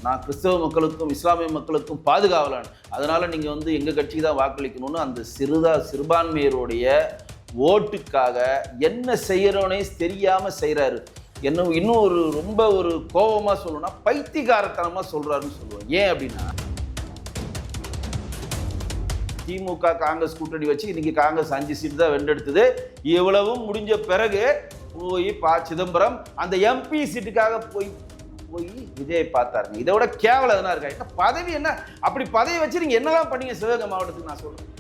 நான் கிறிஸ்தவ மக்களுக்கும் இஸ்லாமிய மக்களுக்கும் பாதுகாவலன், அதனால நீங்க வந்து எங்க கட்சிக்கு தான் வாக்களிக்கணும்னு அந்த சிறுபான்மையருடைய ஓட்டுக்காக என்ன செய்யறோனே தெரியாம செய்யறாரு. என்ன இன்னும் ரொம்ப கோபமா சொல்லணும்னா பைத்தியக்காரத்தனமா சொல்றாருன்னு சொல்லுவோம். ஏன் அப்படின்னா, திமுக காங்கிரஸ் கூட்டணி வச்சு இன்னைக்கு காங்கிரஸ் 5 சீட் தான் வென்றெடுத்தது. இவ்வளவும் முடிஞ்ச பிறகு போய் சிதம்பரம் அந்த எம்பி சீட்டுக்காக போய் விஜய் பார்த்தாருங்க. இதை விட கேவலம் எதனா இருக்கா? பதவி என்ன? அப்படி பதவி வச்சு நீங்க என்னதான் பண்ணீங்க சிவகங்கை மாவட்டத்துக்கு? நான் சொல்றேன்,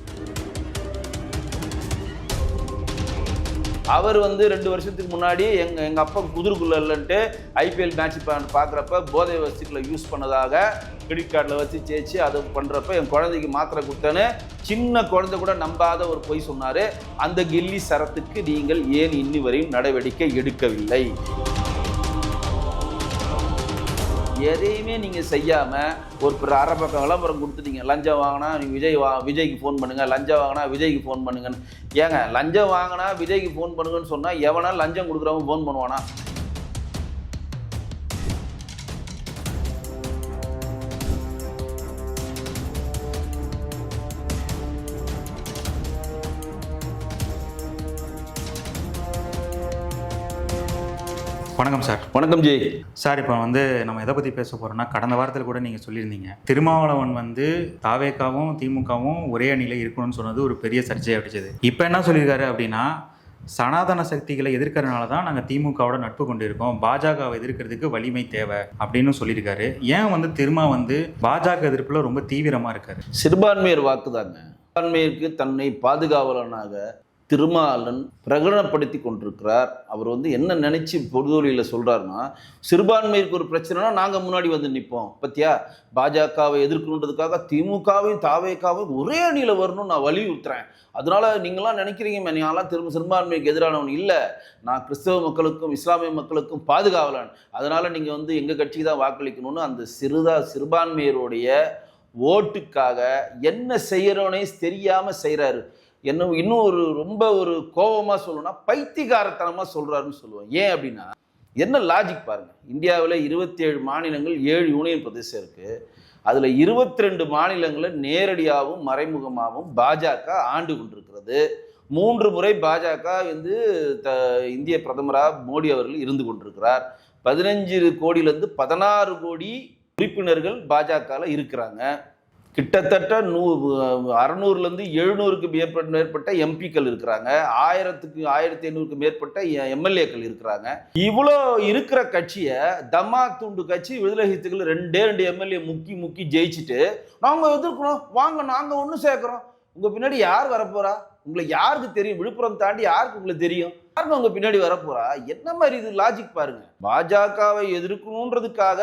அவர் வந்து 2 வருஷத்துக்கு முன்னாடி எங்க அப்பா குதிரைக்குள்ள இல்லைன்ட்டு IPL மேட்ச் பார்க்குறப்ப போதை வஸ்துக்களை யூஸ் பண்ணதாக கிரெடிட் கார்டில் வச்சு தேய்ச்சி அதை பண்ணுறப்ப என் குழந்தைக்கு மாத்திரை கொடுத்தேன்னு சின்ன குழந்தை கூட நம்பாத ஒரு பொய் சொன்னார். அந்த கில்லி சரத்துக்கு நீங்கள் ஏன் இன்னி வரையும் நடவடிக்கை எடுக்கவில்லை? எதையுமே நீங்கள் செய்யாமல் ஒரு அரை பக்கம் விளம்பரம் கொடுத்துட்டீங்க. லஞ்சம் வாங்கினா நீங்கள் விஜய்க்கு ஃபோன் பண்ணுங்கள், லஞ்சம் வாங்கினா விஜய்க்கு ஃபோன் பண்ணுங்கன்னு. ஏங்க, லஞ்சம் வாங்கினா விஜய்க்கு ஃபோன் பண்ணுங்கன்னு சொன்னால் எவனா லஞ்சம் கொடுக்குறவங்க ஃபோன் பண்ணுவானா? வணக்கம் சார். வணக்கம் ஜெய் சார். இப்போ வந்து நம்ம எதை பற்றி பேச போகிறோம்னா, கடந்த வாரத்தில் கூட நீங்கள் சொல்லியிருந்தீங்க திருமாவளவன் வந்து தாவேக்காவும் திமுகவும் ஒரே அணியில் இருக்கணும்னு சொன்னது ஒரு பெரிய சர்ச்சையை அடிச்சது. இப்போ என்ன சொல்லியிருக்காரு அப்படின்னா, சனாதன சக்திகளை எதிர்க்கிறதுனால தான் நாங்கள் திமுகவோட நட்பு கொண்டு இருக்கோம், பாஜகவை எதிர்க்கிறதுக்கு வலிமை தேவை அப்படின்னு சொல்லியிருக்காரு. ஏன் வந்து திருமா வந்து பாஜக எதிர்ப்பில் ரொம்ப தீவிரமாக இருக்காரு? சிறுபான்மையர் வாக்குதாங்க. சிறுபான்மையருக்கு தன்னை பாதுகாவலனாக திருமாவளவன் பிரகடனப்படுத்தி கொண்டிருக்கிறார். அவர் வந்து என்ன நினைச்சு பொதுவெளியில் சொல்றாருன்னா, சிறுபான்மைக்கு ஒரு பிரச்சனைனா நாங்கள் முன்னாடி வந்து நிற்போம். பத்தியா, பாஜகவை எதிர்க்கணுன்றதுக்காக திமுகவையும் தாவேக்காவையும் ஒரே அணியில் வரணும்னு நான் வலியுறுத்துறேன். அதனால நீங்களாம் நினைக்கிறீங்க நீங்களாம் சிறுபான்மைக்கு எதிரானவன் இல்லை, நான் கிறிஸ்தவ மக்களுக்கும் இஸ்லாமிய மக்களுக்கும் பாதுகாவலன், அதனால நீங்க வந்து எங்க கட்சிக்கு தான் வாக்களிக்கணும்னு அந்த சிறுபான்மையருடைய ஓட்டுக்காக என்ன செய்யறோனே தெரியாம செய்யறாரு. என்ன இன்னும் ரொம்ப கோபமா சொல்லணும்னா பைத்தியக்காரத்தனமா சொல்றாருன்னு சொல்லுவோம். ஏன் அப்படின்னா, என்ன லாஜிக் பாருங்க. இந்தியாவில் 27 மாநிலங்கள், 7 யூனியன் பிரதேசம் இருக்கு. அதுல 22 மாநிலங்களில் நேரடியாகவும் மறைமுகமாகவும் பாஜக ஆண்டு கொண்டிருக்கிறது. 3 முறை பாஜக வந்து இந்திய பிரதமராக மோடி அவர்கள் இருந்து கொண்டிருக்கிறார். 15 கோடியிலிருந்து 16 கோடி உறுப்பினர்கள் பாஜக இருக்கிறாங்க. கிட்டத்தட்ட 600லேருந்து 700க்கு மேற்பட்ட எம்பிக்கள் இருக்கிறாங்க. 1500க்கு மேற்பட்ட MLAக்கள் இருக்கிறாங்க. இவ்வளோ இருக்கிற கட்சியை தம்மா துண்டு கட்சி விடுதலை சிறுத்தைகள் 2 MLA முக்கி ஜெயிச்சுட்டு நாங்கள் எதிர்க்கணும், வாங்க நாங்கள் ஒன்று சேர்க்குறோம். உங்கள் பின்னாடி யார் வரப்போறா? உங்களுக்கு யாருக்கு தெரியும்? விழுப்புரம் தாண்டி யாருக்கு உங்களுக்கு தெரியும்? யாருக்கு உங்க பின்னாடி வரப்போறா? என்ன மாதிரி இது லாஜிக் பாருங்க. பாஜகவை எதிர்க்கணுன்றதுக்காக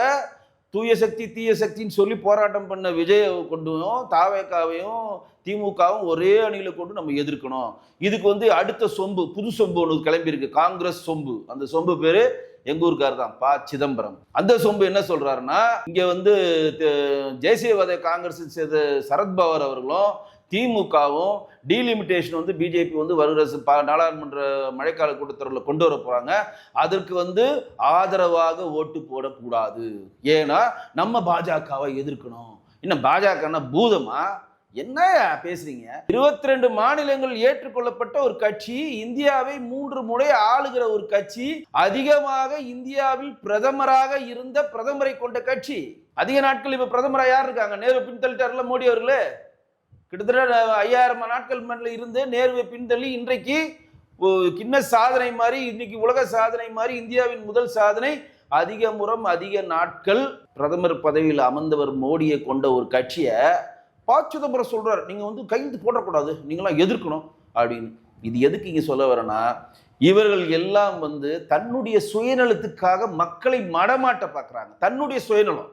தூய சக்தி தீய சக்தின்னு சொல்லி போராட்டம் பண்ண விஜயை கொண்டும் தாவேக்காவையும் திமுகவும் ஒரே அணியில கொண்டு நம்ம எதிர்க்கணும். இதுக்கு வந்து அடுத்த சொம்பு, புது சொம்பு ஒன்று கிளம்பியிருக்கு, காங்கிரஸ் சொம்பு. அந்த சொம்பு பேரு எங்க ஊருக்கார் தான், சிதம்பரம். அந்த சொம்பு என்ன சொல்றாருன்னா, இங்க வந்து தேசியவாத காங்கிரஸ் சேர்ந்த சரத்பவார் அவர்களும் திமுகவும் டீலிமிட்டேஷன் வந்து பிஜேபி வந்து வருகிற நாடாளுமன்ற மழைக்கால கூட்டத்தொடரில் கொண்டு வர போறாங்க. அதற்கு வந்து ஆதரவாக ஓட்டு போடக்கூடாது. ஏன்னா நம்ம பாஜகவை எதிர்க்கணும். இன்னும் பாஜக பூதமா? என்ன பேசுறீங்க? 22 மாநிலங்கள் ஏற்றுக்கொள்ளப்பட்ட ஒரு கட்சி, இந்தியாவை 3 முறை ஆளுகிற ஒரு கட்சி, அதிகமாக இந்தியாவில் பிரதமராக இருந்த பிரதமரை கொண்ட கட்சி. அதிக நாட்கள் இப்ப பிரதமரா யார் இருக்காங்க? நேரு பின்தள்ளிட்டார்ல மோடி அவர்களே. கிட்டத்தட்ட 5000 நாட்கள் மேல இருந்து நேருவை பின்தள்ளி இன்றைக்கு கிண்ண சாதனை மாதிரி, இன்னைக்கு உலக சாதனை மாதிரி இந்தியாவின் முதல் சாதனை, அதிக நாட்கள் பிரதமர் பதவியில் அமர்ந்தவர் மோடியை கொண்ட ஒரு கட்சியை சிதம்பரம் சொல்றாரு, நீங்க வந்து கைது போடக்கூடாது, நீங்களாம் எதிர்க்கணும் அப்படின்னு. இது எதுக்கு இங்க சொல்ல வரேன்னா, இவர்கள் எல்லாம் வந்து தன்னுடைய சுயநலத்துக்காக மக்களை மடமாட்ட பார்க்குறாங்க. தன்னுடைய சுயநலம்.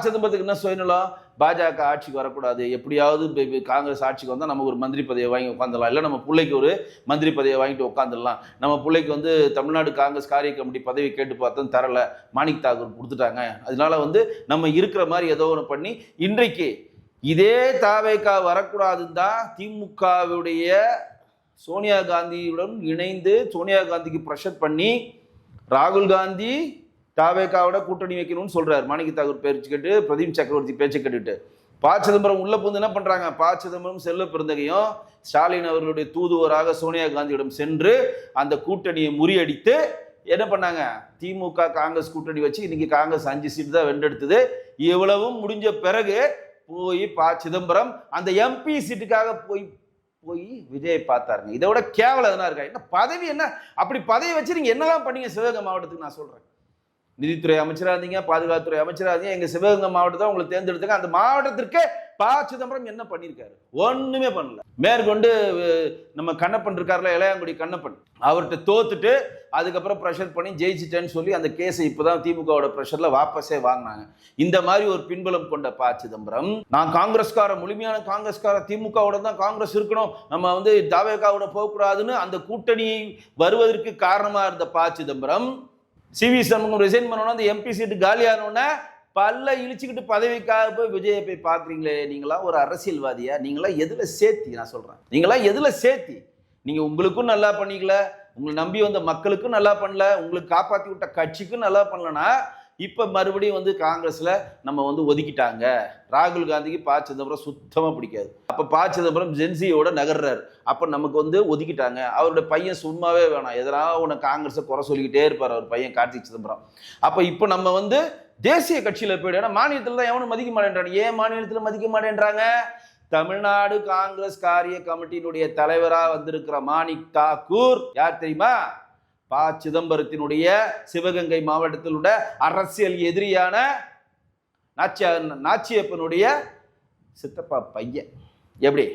சிதம்பரத்துக்கு என்ன சுயநலம்? பாஜக ஆட்சிக்கு வரக்கூடாது, எப்படியாவது காங்கிரஸ் ஆட்சிக்கு வந்தால் நமக்கு ஒரு மந்திரி பதவியை வாங்கி உட்காந்துடலாம், இல்லை நம்ம பிள்ளைக்கு ஒரு மந்திரி பதவியை வாங்கிட்டு உட்காந்துடலாம், நம்ம பிள்ளைக்கு வந்து தமிழ்நாடு காங்கிரஸ் காரிய கமிட்டி பதவி கேட்டு பார்த்தோம், தரல, மாணிக் தாக்கூர் கொடுத்துட்டாங்க, அதனால வந்து நம்ம இருக்கிற மாதிரி ஏதோ ஒன்று பண்ணி இன்றைக்கு இதே தாவேக்கா வரக்கூடாதுன்னு தான் திமுகவுடைய சோனியா காந்தியுடன் இணைந்து சோனியா காந்திக்கு ப்ரெஷர் பண்ணி ராகுல் காந்தி தாவேக்காவோட கூட்டணி வைக்கணும்னு சொல்றாரு. மாணிக்க தாகூர் பேச்சு கேட்டு, பிரதீப் சக்கரவர்த்தி பேச்சை கேட்டுட்டு ப. சிதம்பரம் உள்ள புகுந்து என்ன பண்றாங்க? ப. சிதம்பரம், செல்வ பெருந்தகையும் ஸ்டாலின் அவர்களுடைய தூதுவராக சோனியா காந்தியிடம் சென்று அந்த கூட்டணியை முறியடித்து என்ன பண்ணாங்க? திமுக காங்கிரஸ் கூட்டணி வச்சு இன்னைக்கு காங்கிரஸ் 5 சீட் தான் வென்றெடுத்தது. இவ்வளவும் முடிஞ்ச பிறகு போய் ப. சிதம்பரம் அந்த எம்பி சீட்டுக்காக போய் விஜயை பார்த்தாருங்க. இதை விட கேவலம் எதனா இருக்கா? என்ன பதவி? என்ன அப்படி பதவி வச்சு நீங்க என்னதான் பண்ணீங்க சிவகங்கை மாவட்டத்துக்கு? நான் சொல்றேன், நிதித்துறை அமைச்சராக இருந்தீங்க, பாதுகாப்புத்துறை அமைச்சராக இருந்தீங்க, எங்க சிவகங்கை மாவட்டத்தை உங்களை தேர்ந்தெடுத்தாங்க. அந்த மாவட்டத்திற்கு ப. சிதம்பரம் என்ன பண்ணியிருக்காரு? ஒண்ணுமே பண்ணல. மேற்கொண்டு நம்ம கண்ணப்பன் இருக்காருல, இளையாங்குடி கண்ணப்பன், அவர்கிட்ட தோத்துட்டு அதுக்கப்புறம் ப்ரெஷர் பண்ணி ஜெயிச்சிட்டேன்னு சொல்லி அந்த கேஸை இப்பதான் திமுகவோட ப்ரெஷர்ல வாபஸே வாங்கினாங்க. இந்த மாதிரி ஒரு பின்புலம் கொண்ட ப. சிதம்பரம், நான் காங்கிரஸ்கார, முழுமையான காங்கிரஸ்கார, திமுகவோட தான் காங்கிரஸ் இருக்கணும், நம்ம தாவேகாவோட போகக்கூடாதுன்னு அந்த கூட்டணி வருவதற்கு காரணமா இருந்த ப. சிதம்பரம் சிவி சண்முகம் ரிசைன் பண்ணோன்னா அந்த எம்பி சீட்டு காலியானோன்னா பல்ல இழிச்சுக்கிட்டு பதவிக்காக போய் விஜயை போய் பார்க்குறீங்களே. நீங்களா ஒரு அரசியல்வாதியா? நீங்களா எதுல சேர்த்தி? நான் சொல்றேன், நீங்களா எதுல சேர்த்தி? நீங்க உங்களுக்கும் நல்லா பண்ணிக்கல, உங்களை நம்பி வந்த மக்களுக்கும் நல்லா பண்ணல, உங்களுக்கு காப்பாற்றி விட்ட கட்சிக்கும் நல்லா பண்ணலன்னா இப்ப மறுபடியும் காங்கிரஸ்ல நம்ம ஒதுக்கிட்டாங்க. ராகுல் காந்திக்கு ப. சிதம்பரம் சுத்தமா பிடிக்காது. அப்ப ப. சிதம்பரம் ஜென்சியோட நகர்றாரு. அப்ப நமக்கு ஒதுக்கிட்டாங்க. அவருடைய பையன் சும்மாவே வேணாம், எதனால உன காங்கிரஸை குறை சொல்லிக்கிட்டே இருப்பார் அவர் பையன் கார்த்திக் சிதம்பரம். அப்ப இப்ப நம்ம தேசிய கட்சியில போயிடு. ஏன்னா மாநிலத்துல தான் எவனும் மதிக்க மாட்டேன்றாங்க. ஏன் மாநிலத்துல மதிக்க மாட்டேன்றாங்க? தமிழ்நாடு காங்கிரஸ் காரிய கமிட்டியினுடைய தலைவராக வந்திருக்கிற மாணிக் தாக்கூர் யார் தெரியுமா? ப. சிதம்பரத்தினுடைய சிவகங்கை மாவட்டத்தில் உள்ள அரசியல் எதிரியான நாச்சியப்பனுடைய சித்தப்பா பையன். எப்படி?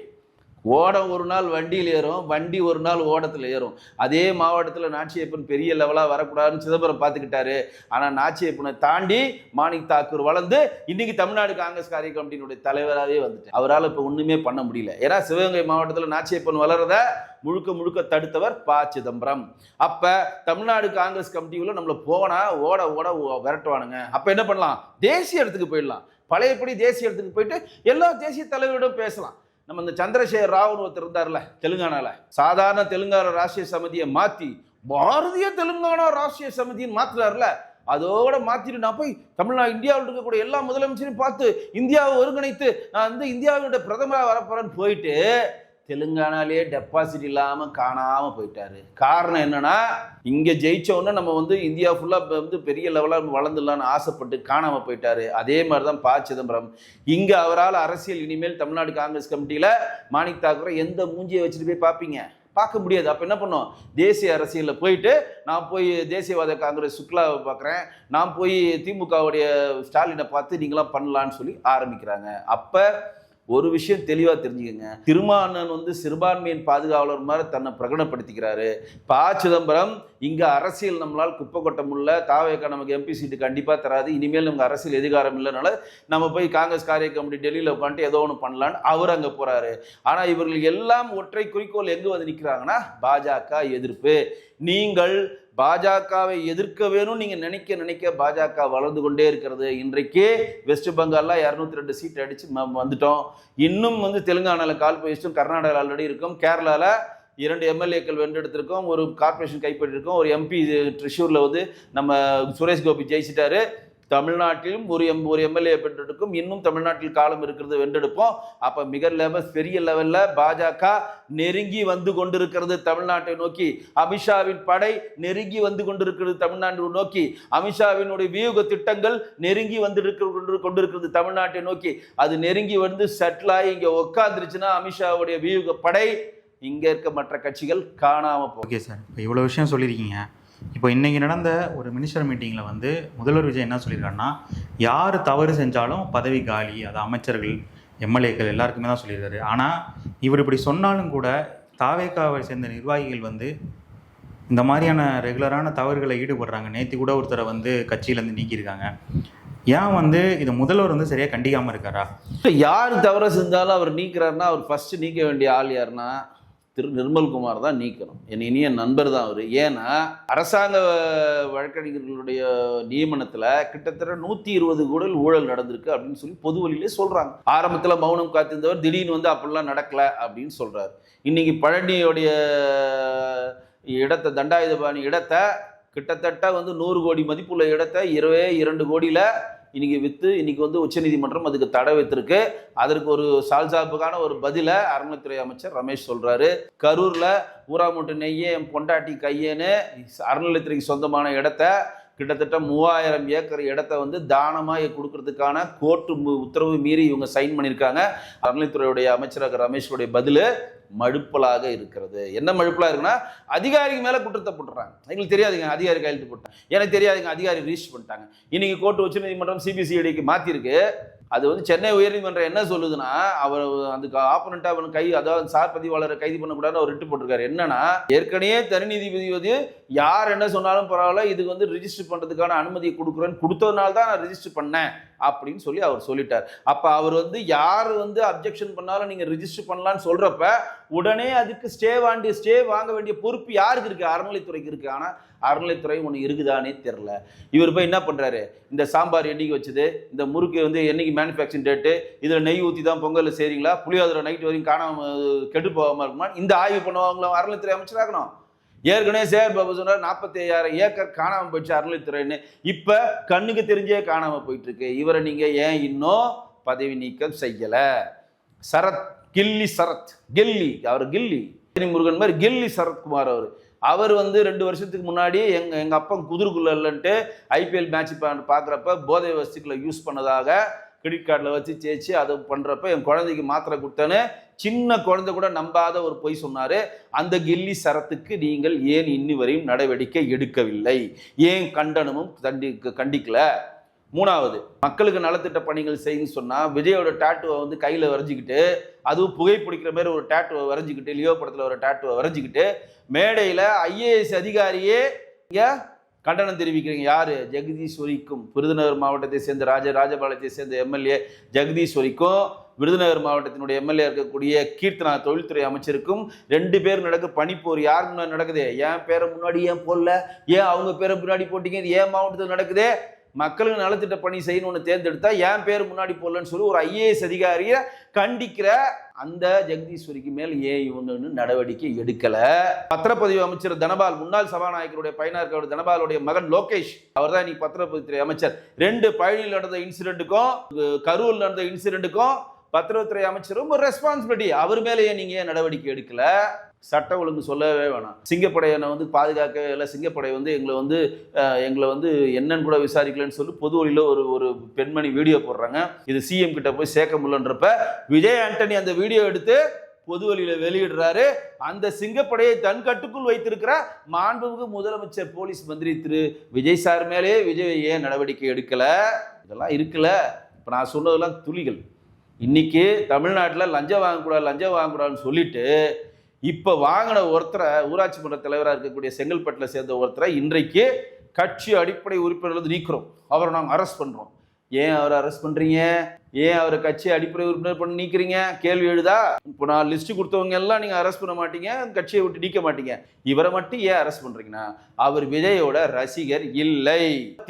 ஓடம் ஒரு நாள் வண்டியில் ஏறும், வண்டி ஒரு நாள் ஓடத்தில் ஏறும். அதே மாவட்டத்தில் நாச்சியப்பன் பெரிய லெவலாக வரக்கூடாதுன்னு சிதம்பரம் பார்த்துக்கிட்டாரு. ஆனால் நாச்சியப்பனை தாண்டி மாணிக் தாக்கூர் வளர்ந்து இன்னைக்கு தமிழ்நாடு காங்கிரஸ் காரிய கமிட்டியினுடைய தலைவராகவே வந்துட்டு அவரால் இப்போ ஒன்றுமே பண்ண முடியல. ஏன்னா சிவகங்கை மாவட்டத்தில் நாச்சியப்பன் வளர்றத முழுக்க முழுக்க தடுத்தவர் ப. சிதம்பரம். அப்ப தமிழ்நாடு காங்கிரஸ் கமிட்டிக்குள்ள நம்மள போனா ஓட விரட்டுவானுங்க. அப்ப என்ன பண்ணலாம்? தேசிய இடத்துக்கு போயிடலாம். பழையபடி தேசிய இடத்துக்கு போயிட்டு எல்லா தேசிய தலைவரிடம் பேசலாம். நம்ம இந்த சந்திரசேகர் ராவ்னு ஒருத்தர் இருந்தார்ல தெலுங்கானால, சாதாரண தெலுங்கானா ராஷ்டிரிய சமிதியை மாத்தி பாரதிய தெலுங்கானா ராஷ்டிரிய சமிதின்னு மாத்துறாருல, அதோட மாத்திட்டு நான் போய் தமிழ்நாடு இந்தியாவில் இருக்கக்கூடிய எல்லா முதலமைச்சரையும் பார்த்து இந்தியாவை ஒருங்கிணைத்து நான் இந்தியாவுடைய பிரதமராக வரப்போறேன்னு போயிட்டு தெலுங்கானாலேயே டெபாசிட் இல்லாம காணாம போயிட்டாரு. காரணம் என்னன்னா, இங்க ஜெயிச்சோன்னு நம்ம இந்தியா ஃபுல்லா பெரிய லெவலா வளர்ந்துடலான்னு ஆசைப்பட்டு காணாம போயிட்டாரு. அதே மாதிரிதான் ப. சிதம்பரம். இங்க அவரால் அரசியல் இனிமேல் தமிழ்நாடு காங்கிரஸ் கமிட்டியில மாணிக் தாக்கூரை எந்த மூஞ்சியை வச்சுட்டு போய் பார்ப்பீங்க? பார்க்க முடியாது. அப்ப என்ன பண்ணோம்? தேசிய அரசியல்ல போயிட்டு நான் போய் தேசியவாத காங்கிரஸ் சுக்லாவை பார்க்குறேன், நான் போய் திமுகவுடைய ஸ்டாலினை பார்த்து நீங்களாம் பண்ணலான்னு சொல்லி ஆரம்பிக்கிறாங்க. அப்ப ஒரு விஷயம் தெளிவா தெரிஞ்சுக்கங்க, திருமாவளவன் சிறுபான்மையின் பாதுகாவலர் மாதிரி தன்னை பிரகடனப்படுத்திக்கிறாரு. ப. சிதம்பரம் இங்க அரசியல் நம்மளால் குப்பை கொட்ட முடியல, தாவேக்கா நமக்கு எம்பி சீட்டு கண்டிப்பா தராது, இனிமேல் நமக்கு அரசியல் அதிகாரம் இல்லைனால நம்ம போய் காங்கிரஸ் காரிய கமிட்டி டெல்லியில உட்காந்து ஏதோ ஒன்று பண்ணலான்னு அவர் அங்க போறாரு. ஆனா இவர்கள் எல்லாம் ஒற்றை குறிக்கோள் எங்க நிற்கிறாங்கன்னா பாஜக எதிர்ப்பு. நீங்கள் பாஜகவை எதிர்க்க வேணும் நீங்க நினைக்க பாஜக வளர்ந்து கொண்டே இருக்கிறது. இன்றைக்கு வெஸ்ட் பெங்கால்ல 202 சீட் அடிச்சு வந்துட்டோம். இன்னும் தெலுங்கானால கால் பேசிட்டோம், கர்நாடகாவில் ஆல்ரெடி இருக்கும், கேரளால 2 எம்எல்ஏக்கள் வென்றெடுத்திருக்கோம், ஒரு கார்பரேஷன் கைப்பற்றிருக்கோம், ஒரு எம்பி ட்ரிஷூர்ல நம்ம சுரேஷ் கோபி ஜெயிச்சிட்டாரு. தமிழ்நாட்டிலும் ஒரு எம்எல்ஏ பெற்றெடுக்கும். இன்னும் தமிழ்நாட்டில் காலம் இருக்கிறது, வென்றெடுப்போம். அப்ப பெரிய லெவல்ல பாஜக நெருங்கி வந்து கொண்டிருக்கிறது தமிழ்நாட்டை நோக்கி. அமித்ஷாவின் படை நெருங்கி வந்து கொண்டிருக்கிறது தமிழ்நாட்டை நோக்கி. அமித்ஷாவினுடைய வியூக திட்டங்கள் நெருங்கி வந்து கொண்டிருக்கிறது தமிழ்நாட்டை நோக்கி. அது நெருங்கி செட்டில் ஆகி இங்க உட்காந்துருச்சுன்னா அமித்ஷாவுடைய வியூக படை இங்க இருக்க மற்ற கட்சிகள் காணாம போகும். ஓகே சார், இப்போ இவ்வளவு விஷயம் சொல்லியிருக்கீங்க. இப்போ இன்றைக்கி நடந்த ஒரு மினிஸ்டர் மீட்டிங்கில் முதல்வர் விஜய் என்ன சொல்லியிருக்காருன்னா, யார் தவறு செஞ்சாலும் பதவி காலி, அது அமைச்சர்கள் எம்எல்ஏக்கள் எல்லாருக்குமே தான் சொல்லியிருக்காரு. ஆனால் இவர் இப்படி சொன்னாலும் கூட தாவேகாவை சேர்ந்த நிர்வாகிகள் இந்த மாதிரியான ரெகுலரான தவறுகளை ஈடுபடுறாங்க. நேற்று கூட ஒருத்தரை கட்சியிலேருந்து நீக்கியிருக்காங்க. ஏன் இதை முதல்வர் சரியாக கண்டிக்காமல் இருக்காரா? யார் தவறு செஞ்சாலும் அவர் நீக்கிறாருன்னா அவர் ஃபர்ஸ்ட் நீக்க வேண்டிய ஆள் யாருன்னா திரு நிர்மல்குமார் தான் நீக்கணும். என் இனிய நண்பர் தான் அவர். ஏன்னா அரசாங்க வழக்கறிஞர்களுடைய நியமனத்தில் கிட்டத்தட்ட 120 கோடி ஊழல் நடந்திருக்கு அப்படின்னு சொல்லி பொது வழியிலே சொல்றாங்க. ஆரம்பத்தில் மௌனம் காத்திருந்தவர் திடீர்னு அப்படிலாம் நடக்கல அப்படின்னு சொல்றாரு. இன்னைக்கு பழனியோடைய இடத்தை, தண்டாயுதபாணி இடத்தை கிட்டத்தட்ட வந்து 100 கோடி மதிப்புள்ள இடத்தை 22 கோடியில் இன்னைக்கு விற்று இன்னைக்கு வந்து உச்சநீதிமன்றம் அதுக்கு தடை வைத்திருக்கு. அதற்கு ஒரு சால்சாப்புக்கான ஒரு பதிலை அறநிலைத்துறை அமைச்சர் ரமேஷ் சொல்றாரு. கரூர்ல ஊராமூட்டு நெய்யே என் பொண்டாட்டி கையேன்னு அறநிலைத்துறைக்கு சொந்தமான இடத்த கிட்டத்தட்ட 3000 ஏக்கர் இடத்த வந்து தானமாக கொடுக்கறதுக்கான கோர்ட்டு உத்தரவு மீறி இவங்க சைன் பண்ணியிருக்காங்க. அறநிலைத்துறையுடைய அமைச்சராக ரமேஷுடைய பதில் மழுப்பலாக இருக்கிறது. என்ன மழுப்பலாக இருக்குன்னா, அதிகாரிக்கு மேலே குற்றத்தை போட்டுறாங்க. எங்களுக்கு தெரியாதுங்க அதிகாரி கையெழுத்து போட்டாங்க, எனக்கு தெரியாதுங்க அதிகாரி ரிஜிஸ்டர் பண்ணிட்டாங்க. இன்னைக்கு கோர்ட்டு உச்சநீதிமன்றம் சிபிசிஐடிக்கு மாற்றிருக்கு. அது வந்து சென்னை உயர்நீதிமன்றம் என்ன சொல்லுதுன்னா, அவர் அதுக்கு ஆப்போனண்டா அவன் அதாவது சார் பதிவாளரை கைது பண்ணக்கூடாதுன்னு அவர் ரிட்டு போட்டிருக்காரு. என்னன்னா, ஏற்கனவே தனி நீதிபதி வந்து யார் என்ன சொன்னாலும் பரவாயில்ல, இதுக்கு வந்து ரிஜிஸ்டர் பண்றதுக்கான அனுமதியை கொடுத்ததுனால தான் நான் ரிஜிஸ்டர் பண்ணேன் அப்படின்னு சொல்லி அவர் சொல்லிட்டார். அப்ப அவர் வந்து யார் வந்து அப்ஜெக்ஷன் பண்ணாலும் நீங்க ரிஜிஸ்டர் பண்ணலாம்னு சொல்றப்ப உடனே அதுக்கு ஸ்டே வாங்க வேண்டிய பொறுப்பு யாருக்கு இருக்கு? அறநிலைத்துறைக்கு இருக்கு. ஆனா அறநிலைத்துறை ஒன்று இருக்குதானே தெரியல. இவர் போய் என்ன பண்றாரு, இந்த சாம்பார் என்னைக்கு வச்சது, இந்த முறுக்கு வந்து என்னைக்கு மேனுஃபேக்சரிங் டேட்டு, இதுல நெய் ஊற்றி தான் பொங்கல் செய்றீங்களா, புளியோதரை நைட் வரைக்கும் காணாம கெட்டு போகாம இருக்குமா, இந்த ஆய்வு பண்ணுவாங்களா அறநிலைத்துறை அமைச்சராகணும். ஏற்கனவே சேகர் பாபு சொன்னார் 45,000 ஏக்கர் காணாம போயிடுச்சு அறநிலைத்துறைன்னு. இப்ப கண்ணுக்கு தெரிஞ்சே காணாம போயிட்டு இருக்கு. இவரை நீங்க ஏன் இன்னும் பதவி நீக்கம் செய்யல? சரத் கில்லி அவர் கில்லி முருகன் மாதிரி கில்லி சரத்குமார் அவர் வந்து 2 வருஷத்துக்கு முன்னாடி எங்க அப்பா குதிரைக்குள்ள இல்லைன்ட்டு ஐபிஎல் மேட்ச் பார்க்குறப்ப போதை வஸ்துக்களை யூஸ் பண்ணதாக கிரெடிட் கார்டில் வச்சு தேய்ச்சி அதை பண்ணுறப்ப என் குழந்தைக்கு மாத்திரை கொடுத்தேன்னு சின்ன குழந்தை கூட நம்பாத ஒரு பொய் சொன்னார். அந்த கில்லி சரத்துக்கு நீங்கள் ஏன் இன்னி வரையும் நடவடிக்கை எடுக்கவில்லை? ஏன் கண்டனமும் கண்டிக்கல? 3வது, மக்களுக்கு நலத்திட்ட பணிகள் செய்யுன்னு சொன்னால் விஜயோட டேட்டுவை வந்து கையில் வரைஞ்சிக்கிட்டு, அதுவும் புகைப்பிடிக்கிற மாதிரி ஒரு டேட்டுவை வரைஞ்சிக்கிட்டு, லியோ படத்தில் ஒரு டேட்டுவை வரைஞ்சிக்கிட்டு மேடையில் ஐஏஎஸ் அதிகாரியே இங்கே கண்டனம் தெரிவிக்கிறீங்க. யாரு? ஜெகதீஸ்வரிக்கும், விருதுநகர் மாவட்டத்தை சேர்ந்த ராஜபாளையத்தை சேர்ந்த எம்எல்ஏ ஜெகதீஸ்வரிக்கும், விருதுநகர் மாவட்டத்தினுடைய எம்எல்ஏ இருக்கக்கூடிய கீர்த்தனா தொழில்துறை அமைச்சருக்கும் 2 பேர் நடக்க பனிப்போர். யார் முன்னாடி நடக்குது? என் பேரை முன்னாடி ஏன் போடல, ஏன் அவங்க பேரை முன்னாடி போட்டீங்க, இது ஏன் மாவட்டத்தில் நடக்குது? மக்களுக்கு நலத்திட்ட பணி செய்யணும்னு தேர்ந்தெடுத்தா ஏன் பேர் முன்னாடி போடலன்னு சொல்லி ஒரு ஐஏஎஸ் அதிகாரியை கண்டிக்கிற அந்த ஜெகதீஸ்வரிக்கு மேல் ஏன் இவங்க நடவடிக்கை எடுக்கல? பத்திரப்பதிவு அமைச்சர் தனபால், முன்னாள் சபாநாயகருடைய பையனார் தனபாலுடைய மகன் லோகேஷ், அவர் தான் இன்னைக்கு பத்திரப்பதிவுத்துறை அமைச்சர். 2 பழனியில் நடந்த இன்சிடென்ட்டுக்கும் கரூர் நடந்த இன்சிடென்ட்டுக்கும் பத்திரத்துறை அமைச்சரும் ஒரு ரெஸ்பான்சிபிலிட்டி. அவர் மேலே ஏன் நீங்க நடவடிக்கை எடுக்கல? சட்ட ஒழுங்கு சொல்லவே வேணாம். சிங்கப்படையை வந்து பாதுகாக்க இல்லை, சிங்கப்படை வந்து எங்களை வந்து என்னன்னு கூட விசாரிக்கலன்னு சொல்லி பொது வழியில் ஒரு பெண்மணி வீடியோ போடுறாங்க. இது சிஎம் கிட்ட போய் சேர்க்க முடியலன்றப்ப விஜய் ஆண்டனி அந்த வீடியோ எடுத்து பொது வழியில வெளியிடுறாரு. அந்த சிங்கப்படையை தன் கட்டுக்குள் வைத்திருக்கிற மாண்புமிகு முதலமைச்சர் போலீஸ் மந்திரி திரு விஜய் சார் மேலே விஜய் ஏன் நடவடிக்கை எடுக்கல? இதெல்லாம் இருக்குல்ல. இப்போ நான் சொன்னதெல்லாம் துளிகள். இன்னைக்கு தமிழ்நாட்டில் லஞ்சம் வாங்கக்கூடாதுன்னு சொல்லிட்டு இப்போ வாங்கின ஒருத்தரை, ஊராட்சி மன்ற தலைவராக இருக்கக்கூடிய செங்கல்பட்டில் சேர்ந்த ஒருத்தரை இன்றைக்கு கட்சி அடிப்படை உறுப்பினர்கள் நீக்கிறோம், அவரை நாங்கள் அரெஸ்ட் பண்ணுறோம். ஏன் அவரை அரெஸ்ட் பண்ணுறீங்க? ஏன் அவரை கட்சி அடிப்படை உறுப்பினர் பண்ணி நீக்கிறீங்க? கேள்வி எழுதா? இப்போ நான் லிஸ்ட் கொடுத்தவங்க எல்லாம் நீங்கள் அரெஸ்ட் பண்ண மாட்டீங்க, கட்சியை விட்டு நீக்க மாட்டீங்க. இவரை மட்டும் ஏன் அரெஸ்ட் பண்ணுறீங்கன்னா அவர் விஜயோட ரசிகர் இல்லை.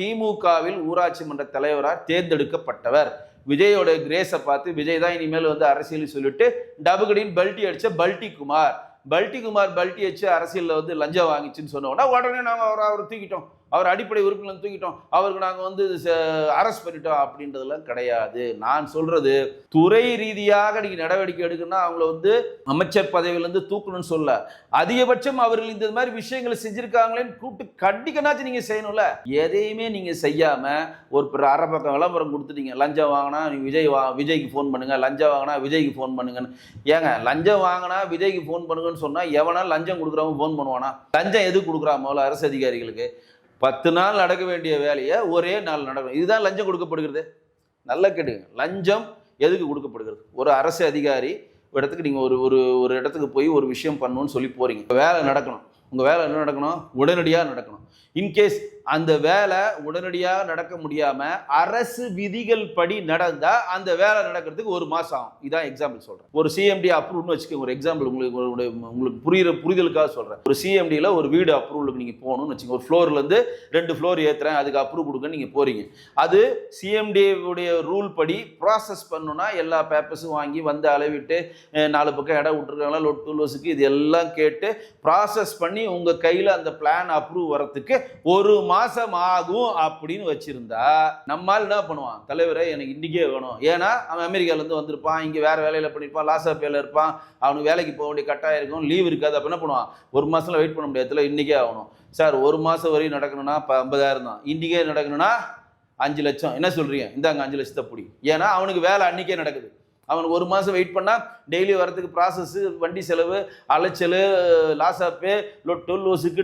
திமுகவில் ஊராட்சி மன்ற தலைவராக தேர்ந்தெடுக்கப்பட்டவர். விஜயோட கிரேஸை பார்த்து விஜய் தான் இனிமேல் வந்து அரசியல் சொல்லிட்டு டபுகடின்னு பல்ட்டி அடிச்ச பல்ட்டி குமார் பல்ட்டி அடிச்சு அரசியலில் வந்து லஞ்சம் வாங்கிச்சுன்னு சொன்னோன்னா உடனே நாங்கள் அவரை தூக்கிட்டோம், அவர் அடிப்படை உறுப்பினர் தூக்கிட்டோம், அவருக்கு நாங்கள் வந்து அரெஸ்ட் பண்ணிட்டோம் அப்படின்றதுலாம் கிடையாது. நான் சொல்றது, துறை ரீதியாக நீங்க நடவடிக்கை எடுக்கணும்னா அவங்கள வந்து அமைச்சர் பதவியிலேருந்து தூக்கணும்னு சொல்ல, அதிகபட்சம் அவர்கள் இந்த மாதிரி விஷயங்களை செஞ்சிருக்காங்களேன்னு கூப்பிட்டு கண்டிக்கனாச்சும் நீங்க செய்யணும்ல. எதையுமே நீங்க செய்யாம ஒரு அரை பக்கம் விளம்பரம் கொடுத்துட்டீங்க. லஞ்சம் வாங்கினா விஜய்க்கு ஃபோன் பண்ணுங்க, லஞ்சம் வாங்கினா விஜய்க்கு ஃபோன் பண்ணுங்கன்னு. ஏங்க, லஞ்சம் வாங்கினா விஜய்க்கு ஃபோன் பண்ணுங்கன்னு சொன்னா எவனா லஞ்சம் கொடுக்குறவங்க ஃபோன் பண்ணுவானா? லஞ்சம் எது கொடுக்குறான்? முதல்ல அரசு அதிகாரிகளுக்கு 10 நாள் நடக்க வேண்டிய வேலையை ஒரே நாள் நடக்கணும். இதுதான் லஞ்சம் கொடுக்கப்படுகிறது. நல்லா கேட்டுங்க, லஞ்சம் எதுக்கு கொடுக்கப்படுகிறது? ஒரு அரசு அதிகாரி இடத்துக்கு நீங்கள் ஒரு இடத்துக்கு போய் ஒரு விஷயம் பண்ணணும்னு சொல்லி போறீங்க, வேலை நடக்கணும். உங்கள் வேலை என்ன நடக்கணும்? உடனடியாக நடக்கணும். இன்கேஸ் அந்த வேலை உடனடியாக நடக்க முடியாம அரசு விதிகள் படி நடந்தா அந்த வேலை நடக்கிறதுக்கு 1 மாசம் ஆகும். இதான் எக்ஸாம்பிள் சொல்றேன். ஒரு சிஎம்டி அப்ரூவ்னு வச்சுக்கோங்க. ஒரு எக்ஸாம்பிள் உங்களுக்கு புரிதலுக்காக சொல்றேன். ஒரு சிஎம்டியில் ஒரு வீடு அப்ரூவலுக்கு நீங்க போகணும்னு வச்சுக்கோங்க. ஒரு ஃப்ளோர்ல இருந்து 2 ஃப்ளோர் ஏத்துறேன், அதுக்கு அப்ரூவ் கொடுக்க நீங்க போறீங்க. அது சிஎம்டி உடைய ரூல் படி ப்ராசஸ் பண்ணணும்னா எல்லா பேப்பர்ஸும் வாங்கி வந்து அளவிட்டு 4 பக்கம் இடம் விட்டுருக்காங்களா லொட்டுலோசுக்கு இது எல்லாம் கேட்டு ப்ராசஸ் பண்ணி உங்க கையில அந்த பிளான் அப்ரூவ் வரதுக்கு 1 மாசம் ஆகும் அப்படின்னு வச்சிருந்தா நம்மால் என்ன பண்ணுவான், தலைவரே எனக்கு இன்னைக்கே வேணும். ஏன்னா அவன் அமெரிக்கால இருந்து வந்திருப்பான், இங்க வேற வேலையில பண்ணிருப்பான், லாசாப்பேல இருப்பான், அவனுக்கு வேலைக்கு போக வேண்டிய கட்டாயம் இருக்கும், லீவ் இருக்காது. அப்ப என்ன பண்ணுவான், 1 மாசத்துல வெயிட் பண்ண முடியாதுல, இன்னைக்கே ஆகணும் சார். 1 மாசம் வரையும் நடக்கணும்னா 50,000 தான், இன்னைக்கே நடக்கணும்னா 5 லட்சம். என்ன சொல்றீங்க, இந்தாங்க 5 லட்சத்தை புடி. ஏன்னா அவனுக்கு வேலை அன்னைக்கே நடக்குது. அவனுக்கு 1 மாசம் வெயிட் பண்ணா டெய்லி வரதுக்கு ப்ராசஸ், வண்டி செலவு, அலைச்சல், லாசாப்பே, லொசுக்கு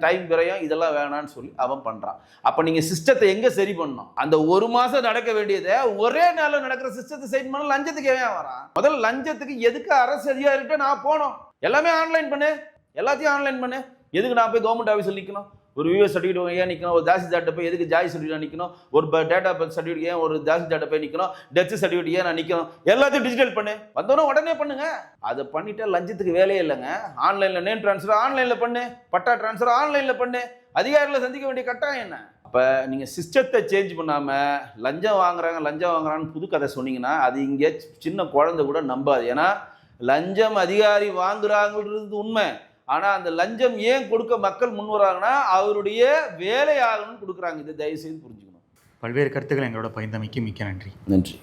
டைம் விரயம் இதெல்லாம் வேணான்னு சொல்லி அவன் பண்றான். அப்ப நீங்க சிஸ்டத்தை எங்க சரி பண்ணணும், அந்த 1 மாசம் நடக்க வேண்டியதை ஒரே நாள்ல நடக்கிற சிஸ்டத்தை சரி பண்ண லஞ்சத்துக்கு ஏன் வரான்? முதல்ல லஞ்சத்துக்கு எதுக்கு அரசு அதிகாரிகிட்ட நான் போனோம்? எல்லாமே ஆன்லைன் பண்ணு, எல்லாத்தையும் ஆன்லைன் பண்ணு. எதுக்கு நான் போய் கவர்மெண்ட் ஆஃபீஸில் நிற்கணும்? ஒரு வியூஎஸ் சர்டிஃபிகேட் ஏன் நிற்கணும்? ஒரு தாசில்தார்ட்ட போய் எதுக்கு ஜாதி சர்டிஃபிகேட் நிற்கணும்? ஒரு டேட்டா பர்த் சர்டிஃபிகேட் ஏன் ஒரு தாசில்தார்ட்ட போய் நிற்கணும்? டெத் சர்டிஃபிகேட் ஏன் நான் நிற்கணும்? எல்லாத்தையும் டிஜிட்டல் பண்ணு, வந்தோன்னா உடனே பண்ணுங்க. அதை பண்ணிட்டா லஞ்சத்துக்கு வேலையே இல்லைங்க. ஆன்லைனில் நேம் ட்ரான்ஸ்ஃபர் ஆன்லைனில் பண்ணு, பட்டா ட்ரான்ஸ்ஃபர் ஆன்லைனில் பண்ணு. அதிகாரிகளை சந்திக்க வேண்டிய கட்டாயம் என்ன? அப்போ நீங்கள் சிஸ்டத்தை சேஞ்ச் பண்ணாமல் லஞ்சம் வாங்குறாங்கன்னு புது கதை சொன்னீங்கன்னா அது இங்கே சின்ன குழந்தை கூட நம்பாது. ஏன்னா லஞ்சம் அதிகாரி வாங்குறாங்கிறது உண்மை. ஆனா அந்த லஞ்சம் ஏன் கொடுக்க மக்கள் முன் வராங்கன்னா அவருடைய வேலை ஆகணும்னு கொடுக்குறாங்க. இதை தயவு செய்து புரிஞ்சுக்கணும். பல்வேறு கருத்துக்கள் எங்களோட பகிர்ந்தமைக்கு மிக்க நன்றி. நன்றி.